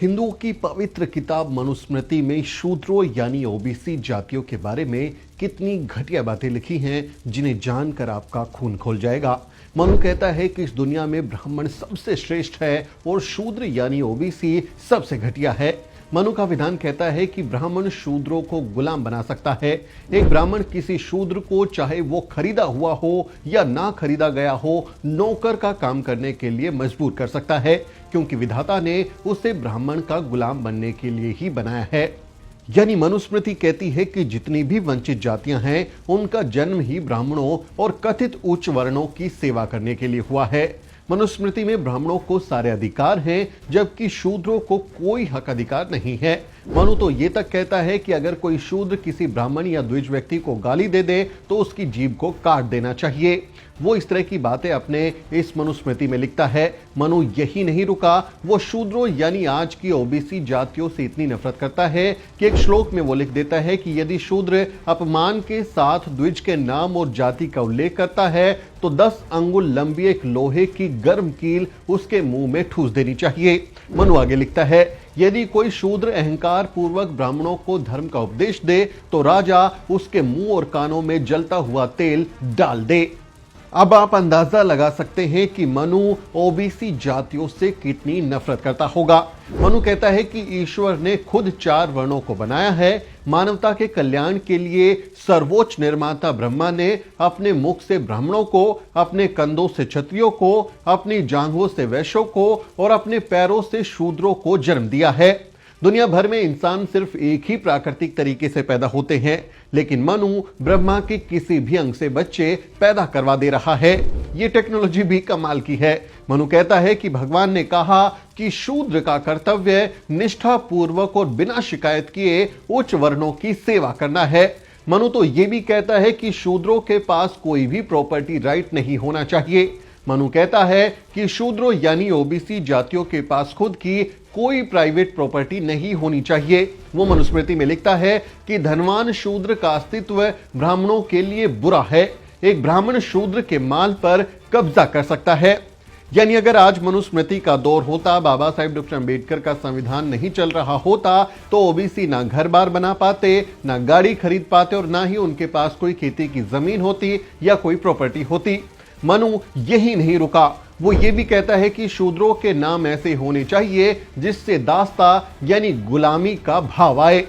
हिंदुओं की पवित्र किताब मनुस्मृति में शूद्रों यानी ओबीसी जातियों के बारे में कितनी घटिया बातें लिखी हैं जिन्हें जानकर आपका खून खौल जाएगा। मनु कहता है कि इस दुनिया में ब्राह्मण सबसे श्रेष्ठ है और शूद्र यानी ओबीसी सबसे घटिया है। मनु का विधान कहता है कि ब्राह्मण शूद्रों को गुलाम बना सकता है। एक ब्राह्मण किसी शूद्र को चाहे वो खरीदा हुआ हो या ना खरीदा गया हो, नौकर का काम करने के लिए मजबूर कर सकता है, क्योंकि विधाता ने उसे ब्राह्मण का गुलाम बनने के लिए ही बनाया है। यानी मनुस्मृति कहती है कि जितनी भी वंचित जातियां हैं, उनका जन्म ही ब्राह्मणों और कथित उच्च वर्णों की सेवा करने के लिए हुआ है। मनुस्मृति में ब्राह्मणों को सारे अधिकार हैं, जबकि शूद्रों को कोई हक अधिकार नहीं है। मनु तो ये तक कहता है कि अगर कोई शूद्र किसी ब्राह्मण या द्विज व्यक्ति को गाली दे दे तो उसकी जीभ को काट देना चाहिए। वो इस तरह की बातें अपने इस मनुस्मृति में लिखता है। मनु यही नहीं रुका, वो शूद्रों यानी आज की ओबीसी जातियों से इतनी नफरत करता है कि एक श्लोक में वो लिख देता है कि यदि शूद्र अपमान के साथ द्विज के नाम और जाति का उल्लेख करता है तो 10 अंगुल लंबी एक लोहे की गर्म कील उसके मुंह में ठूस देनी चाहिए। मनु आगे लिखता है, यदि कोई शूद्र अहंकार पूर्वक ब्राह्मणों को धर्म का उपदेश दे तो राजा उसके मुंह और कानों में जलता हुआ तेल डाल दे। अब आप अंदाजा लगा सकते हैं कि मनु ओबीसी जातियों से कितनी नफरत करता होगा। मनु कहता है कि ईश्वर ने खुद 4 वर्णों को बनाया है। मानवता के कल्याण के लिए सर्वोच्च निर्माता ब्रह्मा ने अपने मुख से ब्राह्मणों को, अपने कंधों से क्षत्रियों को, अपनी जांघों से वैश्यों को और अपने पैरों से शूद्रों को जन्म दिया है। दुनिया भर में इंसान सिर्फ एक ही प्राकृतिक तरीके से पैदा होते हैं, लेकिन मनु ब्रह्मा के किसी भी अंग से बच्चे पैदा करवा दे रहा है। यह टेक्नोलॉजी भी कमाल की है। मनु कहता है कि भगवान ने कहा कि शूद्र का कर्तव्य निष्ठा पूर्वक और बिना शिकायत किए उच्च वर्णों की सेवा करना है। मनु तो यह भी कहता है कि शूद्रों के पास कोई भी प्रॉपर्टी राइट नहीं होना चाहिए। मनु कहता है कि शूद्रों यानी ओबीसी जातियों के पास खुद की कोई प्राइवेट प्रॉपर्टी नहीं होनी चाहिए। वो मनुस्मृति में लिखता है कि धनवान शूद्र का अस्तित्व ब्राह्मणों के लिए बुरा है। एक ब्राह्मण शूद्र के माल पर कब्जा कर सकता है। यानी अगर आज मनुस्मृति का दौर होता, बाबा साहेब डॉक्टर अंबेडकर का संविधान नहीं चल रहा होता, तो ओबीसी ना घर बार बना पाते, ना गाड़ी खरीद पाते और ना ही उनके पास कोई खेती की जमीन होती या कोई प्रॉपर्टी होती। मनु यही नहीं रुका, वो ये भी कहता है कि शूद्रों के नाम ऐसे होने चाहिए जिससे दास्ता यानी गुलामी का भाव आए।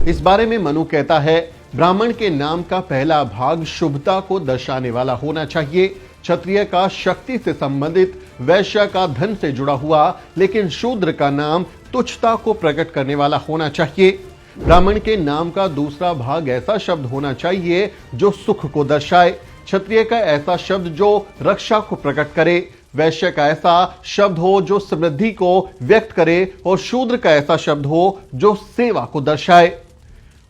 इस बारे में मनु कहता है, ब्राह्मण के नाम का पहला भाग शुभता को दर्शाने वाला होना चाहिए। क्षत्रिय का शक्ति से संबंधित, वैश्य का धन से जुड़ा हुआ, लेकिन शूद्र का नाम तुच्छता को प्रकट करने वाला होना चाहिए। ब्राह्मण के नाम का दूसरा भाग ऐसा शब्द होना चाहिए जो सुख को दर्शाए। क्षत्रिय का ऐसा शब्द जो रक्षा को प्रकट करे, वैश्य का ऐसा शब्द हो जो समृद्धि को व्यक्त करे और शूद्र का ऐसा शब्द हो जो सेवा को दर्शाए।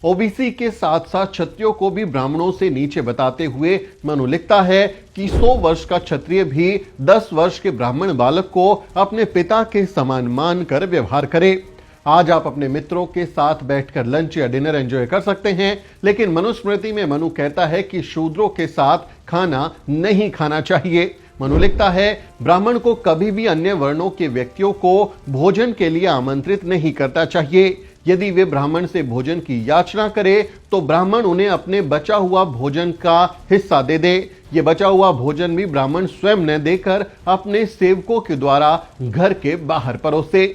ओबीसी के साथ साथ क्षत्रियों को भी ब्राह्मणों से नीचे बताते हुए मनु लिखता है कि 100 वर्ष का क्षत्रिय भी 10 वर्ष के ब्राह्मण बालक को अपने पिता के समान मानकर व्यवहार करे। आज आप अपने मित्रों के साथ बैठकर लंच या डिनर एंजॉय कर सकते हैं, लेकिन मनुस्मृति में मनु कहता है कि शूद्रों के साथ खाना नहीं खाना चाहिए। मनु लिखता है, ब्राह्मण को कभी भी अन्य वर्णों के व्यक्तियों को भोजन के लिए आमंत्रित नहीं करता चाहिए। यदि वे ब्राह्मण से भोजन की याचना करे तो ब्राह्मण उन्हें अपने बचा हुआ भोजन का हिस्सा दे दे। ये बचा हुआ भोजन भी ब्राह्मण स्वयं न देकर अपने सेवकों के द्वारा घर के बाहर परोसे।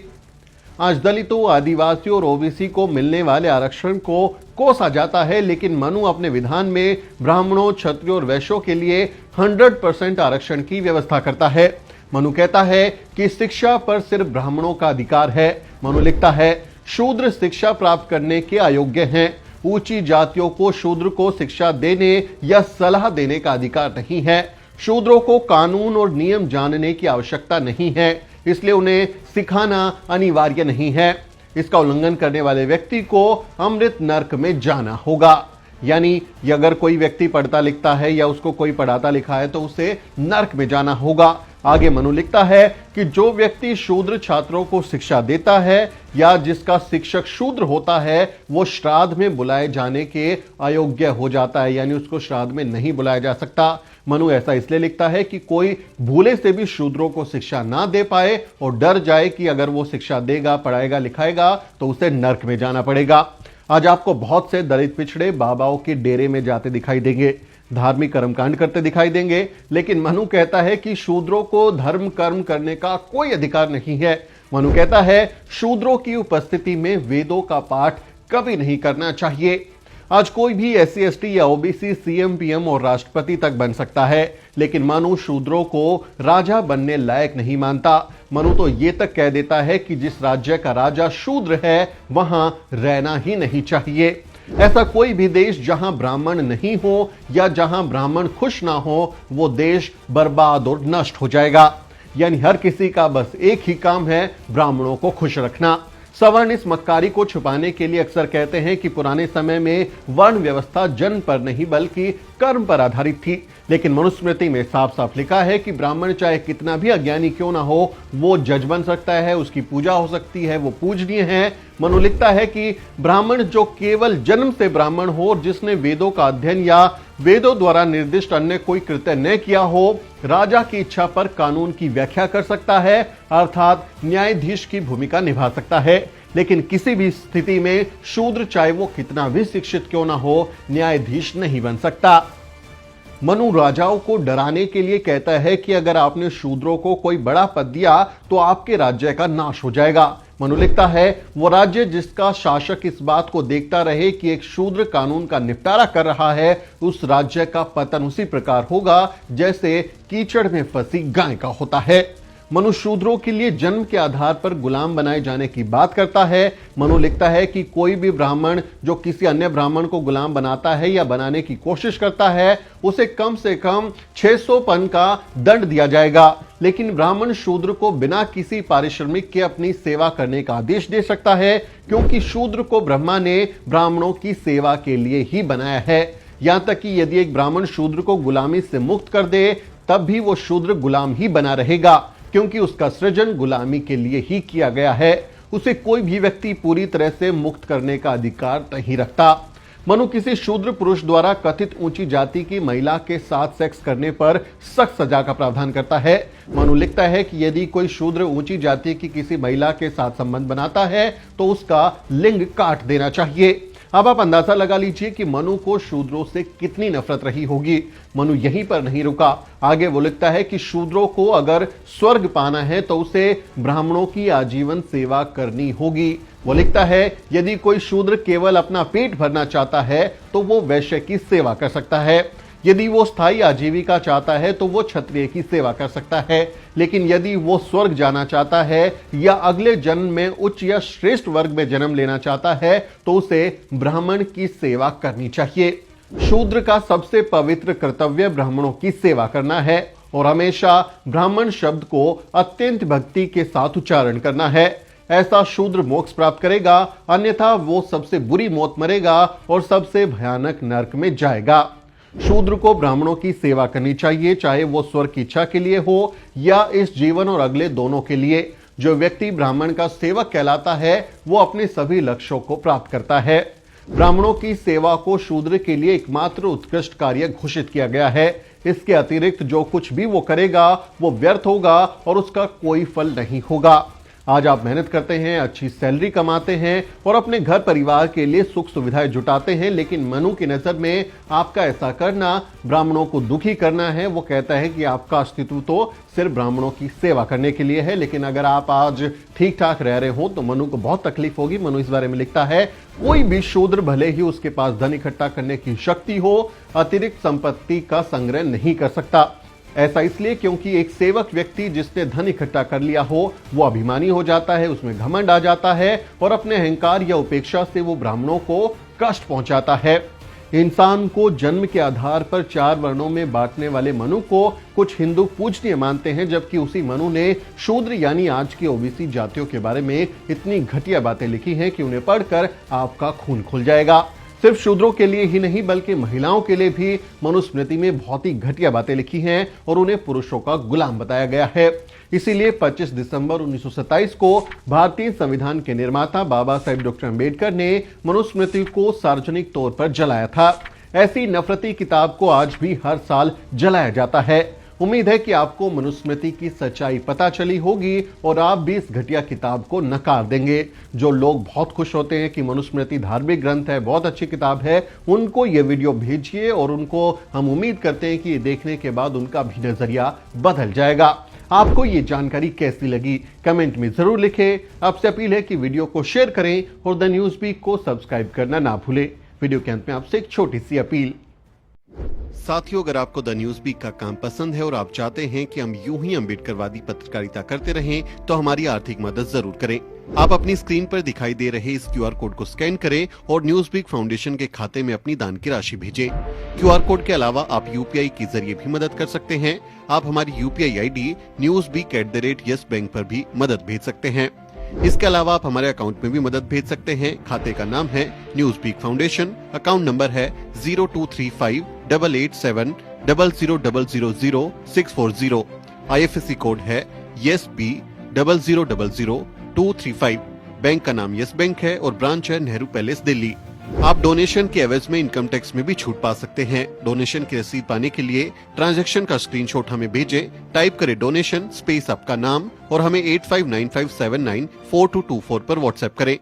आज दलितों, आदिवासियों और ओबीसी को मिलने वाले आरक्षण को कोसा जाता है, लेकिन मनु अपने विधान में ब्राह्मणों, क्षत्रियों और वैश्यों के लिए 100% आरक्षण की व्यवस्था करता है। मनु कहता है कि शिक्षा पर सिर्फ ब्राह्मणों का अधिकार है। मनु लिखता है, शूद्र शिक्षा प्राप्त करने के अयोग्य हैं। ऊंची जातियों को शूद्र को शिक्षा देने या सलाह देने का अधिकार नहीं है। शूद्रों को कानून और नियम जानने की आवश्यकता नहीं है, इसलिए उन्हें सिखाना अनिवार्य नहीं है। इसका उल्लंघन करने वाले व्यक्ति को अमृत नरक में जाना होगा। यानी अगर कोई व्यक्ति पढ़ता लिखता है या उसको कोई पढ़ाता लिखा है तो उसे नरक में जाना होगा। आगे मनु लिखता है कि जो व्यक्ति शूद्र छात्रों को शिक्षा देता है या जिसका शिक्षक शूद्र होता है वो श्राद्ध में बुलाए जाने के अयोग्य हो जाता है, यानी उसको श्राद्ध में नहीं बुलाया जा सकता। मनु ऐसा इसलिए लिखता है कि कोई भूले से भी शूद्रों को शिक्षा ना दे पाए और डर जाए कि अगर वो शिक्षा देगा, पढ़ाएगा, लिखाएगा तो उसे नर्क में जाना पड़ेगा। आज आपको बहुत से दलित पिछड़े बाबाओं के डेरे में जाते दिखाई देंगे, धार्मिक कर्मकांड करते दिखाई देंगे, लेकिन मनु कहता है कि शूद्रों को धर्म कर्म करने का कोई अधिकार नहीं है। मनु कहता है शूद्रों की उपस्थिति में वेदों का पाठ कभी नहीं करना चाहिए। आज कोई भी SC ST या OBC CM PM और राष्ट्रपति तक बन सकता है, लेकिन मनु शूद्रों को राजा बनने लायक नहीं मानता। मनु तो ये तक कह देता है कि जिस राज्य का राजा शूद्र है वहां रहना ही नहीं चाहिए। ऐसा कोई भी देश जहां ब्राह्मण नहीं हो या जहां ब्राह्मण खुश ना हो वो देश बर्बाद और नष्ट हो जाएगा। यानी हर किसी का बस एक ही काम है, ब्राह्मणों को खुश रखना। सवर्ण इस मक्कारी को छुपाने के लिए अक्सर कहते हैं कि पुराने समय में वर्ण व्यवस्था जन्म पर नहीं बल्कि कर्म पर आधारित थी, लेकिन मनुस्मृति में साफ साफ लिखा है कि ब्राह्मण चाहे कितना भी अज्ञानी क्यों ना हो वो जज बन सकता है, उसकी पूजा हो सकती है, वो पूजनीय है। मनु लिखता है कि ब्राह्मण जो केवल जन्म से ब्राह्मण हो और जिसने वेदों का अध्ययन या वेदों द्वारा निर्दिष्ट अन्य कोई कृत्य न किया हो, राजा की इच्छा पर कानून की व्याख्या कर सकता है, अर्थात न्यायाधीश की भूमिका निभा सकता है। लेकिन किसी भी स्थिति में शूद्र चाहे वो कितना भी शिक्षित क्यों ना हो न्यायाधीश नहीं बन सकता। मनु राजाओं को डराने के लिए कहता है कि अगर आपने शूद्रों को कोई बड़ा पद दिया तो आपके राज्य का नाश हो जाएगा। मनु लिखता है वो राज्य जिसका शासक इस बात को देखता रहे कि एक शूद्र कानून का निपटारा कर रहा है, उस राज्य का पतन उसी प्रकार होगा जैसे कीचड़ में फंसी गाय का होता है। मनु शूद्रों के लिए जन्म के आधार पर गुलाम बनाए जाने की बात करता है। मनु लिखता है कि कोई भी ब्राह्मण जो किसी अन्य ब्राह्मण को गुलाम बनाता है या बनाने की कोशिश करता है उसे कम से कम 600 पन का दंड दिया जाएगा, लेकिन ब्राह्मण शूद्र को बिना किसी पारिश्रमिक के अपनी सेवा करने का आदेश दे सकता है, क्योंकि शूद्र को ब्रह्मा ने ब्राह्मणों की सेवा के लिए ही बनाया है। यहां तक कि यदि एक ब्राह्मण शूद्र को गुलामी से मुक्त कर दे तब भी वो शूद्र गुलाम ही बना रहेगा, क्योंकि उसका सृजन गुलामी के लिए ही किया गया है। उसे कोई भी व्यक्ति पूरी तरह से मुक्त करने का अधिकार नहीं रखता। मनु किसी शूद्र पुरुष द्वारा कथित ऊंची जाति की महिला के साथ सेक्स करने पर सख्त सजा का प्रावधान करता है। मनु लिखता है कि यदि कोई शूद्र ऊंची जाति की किसी महिला के साथ संबंध बनाता है तो उसका लिंग काट देना चाहिए। अब आप अंदाजा लगा लीजिए कि मनु को शूद्रों से कितनी नफरत रही होगी। मनु यहीं पर नहीं रुका, आगे वो लिखता है कि शूद्रों को अगर स्वर्ग पाना है तो उसे ब्राह्मणों की आजीवन सेवा करनी होगी। वो लिखता है यदि कोई शूद्र केवल अपना पेट भरना चाहता है तो वो वैश्य की सेवा कर सकता है, यदि वो स्थायी आजीविका चाहता है तो वो क्षत्रिय की सेवा कर सकता है, लेकिन यदि वो स्वर्ग जाना चाहता है या अगले जन्म में उच्च या श्रेष्ठ वर्ग में जन्म लेना चाहता है तो उसे ब्राह्मण की सेवा करनी चाहिए। शूद्र का सबसे पवित्र कर्तव्य ब्राह्मणों की सेवा करना है और हमेशा ब्राह्मण शब्द को अत्यंत भक्ति के साथ उच्चारण करना है। ऐसा शूद्र मोक्ष प्राप्त करेगा, अन्यथा वो सबसे बुरी मौत मरेगा और सबसे भयानक नरक में जाएगा। शूद्र को ब्राह्मणों की सेवा करनी चाहिए, चाहे वो स्वर्ग की इच्छा के लिए हो या इस जीवन और अगले दोनों के लिए। जो व्यक्ति ब्राह्मण का सेवक कहलाता है वो अपने सभी लक्ष्यों को प्राप्त करता है। ब्राह्मणों की सेवा को शूद्र के लिए एकमात्र उत्कृष्ट कार्य घोषित किया गया है। इसके अतिरिक्त जो कुछ भी वो करेगा वो व्यर्थ होगा और उसका कोई फल नहीं होगा। आज आप मेहनत करते हैं, अच्छी सैलरी कमाते हैं और अपने घर परिवार के लिए सुख सुविधाएं जुटाते हैं, लेकिन मनु की नजर में आपका ऐसा करना ब्राह्मणों को दुखी करना है। वो कहता है कि आपका अस्तित्व तो सिर्फ ब्राह्मणों की सेवा करने के लिए है, लेकिन अगर आप आज ठीक ठाक रह रहे हो तो मनु को बहुत तकलीफ होगी। मनु इस बारे में लिखता है कोई भी शूद्र भले ही उसके पास धन इकट्ठा करने की शक्ति हो, अतिरिक्त संपत्ति का संग्रह नहीं कर सकता। ऐसा इसलिए क्योंकि एक सेवक व्यक्ति जिसने धन इकट्ठा कर लिया हो वो अभिमानी हो जाता है, उसमें घमंड आ जाता है और अपने अहंकार या उपेक्षा से वो ब्राह्मणों को कष्ट पहुंचाता है। इंसान को जन्म के आधार पर 4 वर्णों में बांटने वाले मनु को कुछ हिंदू पूजनीय मानते हैं, जबकि उसी मनु ने शूद्र यानी आज की ओबीसी जातियों के बारे में इतनी घटिया बातें लिखी हैं कि उन्हें पढ़कर आपका खून खुल जाएगा। सिर्फ शूद्रों के लिए ही नहीं बल्कि महिलाओं के लिए भी मनुस्मृति में बहुत ही घटिया बातें लिखी हैं और उन्हें पुरुषों का गुलाम बताया गया है। इसीलिए 25 दिसंबर 1927 को भारतीय संविधान के निर्माता बाबा साहेब डॉक्टर अंबेडकर ने मनुस्मृति को सार्वजनिक तौर पर जलाया था। ऐसी नफरती किताब को आज भी हर साल जलाया जाता है। उम्मीद है कि आपको मनुस्मृति की सच्चाई पता चली होगी और आप भी इस घटिया किताब को नकार देंगे। जो लोग बहुत खुश होते हैं कि मनुस्मृति धार्मिक ग्रंथ है, बहुत अच्छी किताब है, उनको ये वीडियो भेजिए और उनको हम उम्मीद करते हैं कि ये देखने के बाद उनका भी नजरिया बदल जाएगा। आपको ये जानकारी कैसी लगी कमेंट में जरूर लिखें। आपसे अपील है कि वीडियो को शेयर करें और द न्यूज वीक को सब्सक्राइब करना ना भूलें। वीडियो के अंत में आपसे एक छोटी सी अपील। साथियों, अगर आपको द न्यूज वीक का काम पसंद है और आप चाहते हैं कि हम यूं ही अम्बेडकरवादी पत्रकारिता करते रहें तो हमारी आर्थिक मदद जरूर करें। आप अपनी स्क्रीन पर दिखाई दे रहे इस क्यूआर कोड को स्कैन करें और न्यूज वीक फाउंडेशन के खाते में अपनी दान की राशि भेजें। क्यूआर कोड के अलावा आप यूपीआई के जरिए भी मदद कर सकते हैं। आप हमारी यूपीआई आईडी newsweek@yes बैंक पर भी मदद भेज सकते हैं। इसके अलावा आप हमारे अकाउंट में भी मदद भेज सकते हैं। खाते का नाम है News Week Foundation, account number है 02358800000640। IFSC कोड है YesB000235। बैंक का नाम यस बैंक है और ब्रांच है नेहरू पैलेस दिल्ली। आप डोनेशन के एवज में इनकम टैक्स में भी छूट पा सकते हैं। डोनेशन की रसीद पाने के लिए ट्रांजैक्शन का स्क्रीनशॉट हमें भेजें। टाइप करें डोनेशन स्पेस आपका नाम और हमें 8595794224 पर व्हाट्सएप करें।